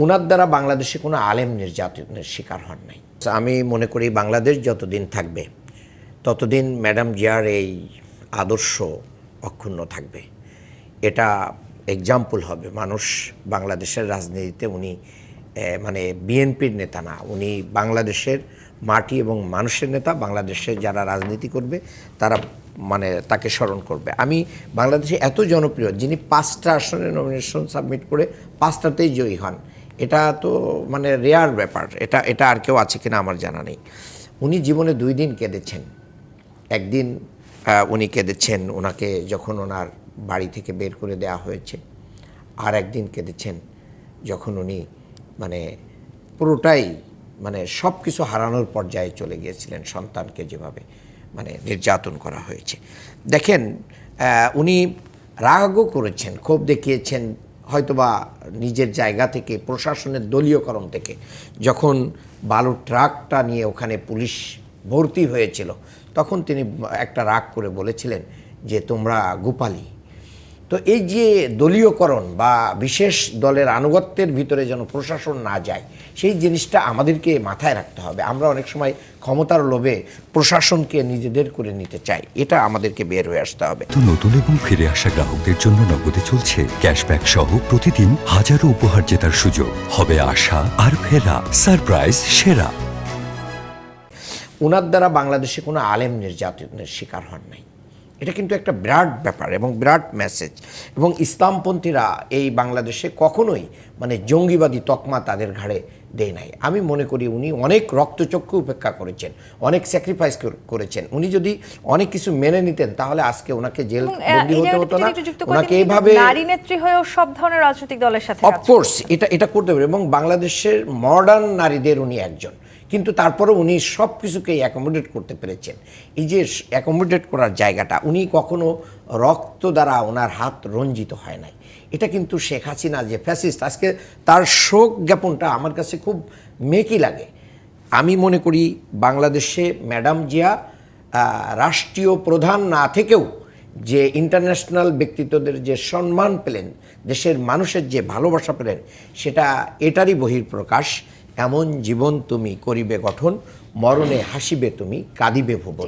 উনার দ্বারা বাংলাদেশে কোনো আলেম নির্যাতনের শিকার হন নাই। আমি মনে করি বাংলাদেশ যতদিন থাকবে ততদিন ম্যাডাম জিয়ার এই আদর্শ অক্ষুণ্ণ থাকবে। এটা এক্সাম্পল হবে। মানুষ বাংলাদেশের রাজনীতিতে উনি মানে বিএনপির নেতা না, উনি বাংলাদেশের মাটি এবং মানুষের নেতা। বাংলাদেশে যারা রাজনীতি করবে তারা মানে তাকে স্মরণ করবে। আমি বাংলাদেশে এত জনপ্রিয়, যিনি 5টা আসনে নমিনেশন সাবমিট করে 5টাতেই জয়ী হন, এটা তো মানে রেয়ার ব্যাপার। এটা আর কেউ আছে কিনা আমার জানা নেই। উনি জীবনে 2 দিন কেঁদেছেন। একদিন উনি কেঁদেছেন ওনাকে যখন ওনার বাড়ি থেকে বের করে দেওয়া হয়েছে, আর একদিন কেঁদেছেন যখন উনি মানে পুরোটাই মানে সব কিছু হারানোর পর্যায়ে চলে গিয়েছিলেন, সন্তানকে যেভাবে মানে নির্যাতন করা হয়েছে। দেখেন, উনি রাগও করেছেন, ক্ষোভ দেখিয়েছেন হয়তোবা নিজের জায়গা থেকে, প্রশাসনের দলীয়করণ থেকে। যখন বালুর ট্রাকটা নিয়ে ওখানে পুলিশ ভর্তি হয়েছিল, তখন তিনি একটা রাগ করে বলেছিলেন যে তোমরা গোপালী। তো এই যে দলীয়করণ বা বিশেষ দলের আনুগত্যের ভিতরে যেন প্রশাসন না যায়, সেই জিনিসটা আমাদেরকে মাথায় রাখতে হবে। আমরা অনেক সময় ক্ষমতার লোভে প্রশাসনকে নিজেদের করে নিতে চাই, এটা আমাদেরকে বের হয়ে আসতে হবে। তো নতুন এবং ফিরে আসা গ্রাহকদের জন্য নগদে চলছে ক্যাশব্যাক সহ প্রতিদিন হাজারো উপহার জেতার সুযোগ। হবে আশা আর ফেরা, সারপ্রাইজ সেরা। ওনার দ্বারা বাংলাদেশে কোনো আলেম নির্যাতনের শিকার হন নাই। এটা কিন্তু একটা বিরাট ব্যাপার এবং বিরাট মেসেজ। এবং ইসলামপন্থীরা এই বাংলাদেশে কখনোই মানে জঙ্গিবাদী তকমা তাদের ঘাড়ে দেয় নাই। আমি মনে করি উনি অনেক রক্তচক্ষু উপেক্ষা করেছেন, অনেক স্যাক্রিফাইস করেছেন। উনি যদি অনেক কিছু মেনে নিতেন তাহলে আজকে ওনাকে জেল বন্দী হতে হতো না। ওনাকে এইভাবে নারী নেত্রী হয়েও সব ধরনের রাজনৈতিক দলের সাথে অফকোর্স এটা করতে পারে। এবং বাংলাদেশের মডার্ন নারীদের উনি একজন, কিন্তু তারপরে উনি সব কিছুকেই অ্যাকোমোডেট করতে পেরেছেন। এই যে অ্যাকোমোডেট করার জায়গাটা, উনি কখনো রক্ত দ্বারা ওনার হাত রঞ্জিত হয় নাই। এটা কিন্তু শেখ হাসিনা যে ফ্যাসিস্ট, আজকে তার শোক জ্ঞাপনটা আমার কাছে খুব মেকি লাগে। আমি মনে করি বাংলাদেশে ম্যাডাম জিয়া রাষ্ট্রীয় প্রধান না থেকেও যে ইন্টারন্যাশনাল ব্যক্তিত্বদের যে সম্মান পেলেন, দেশের মানুষের যে ভালোবাসা পেলেন, সেটা এটারই বহিঃপ্রকাশ। এমন জীবন তুমি করিবে গঠন, মরণে হাসিবে তুমি, কাঁদিবে ভুবন।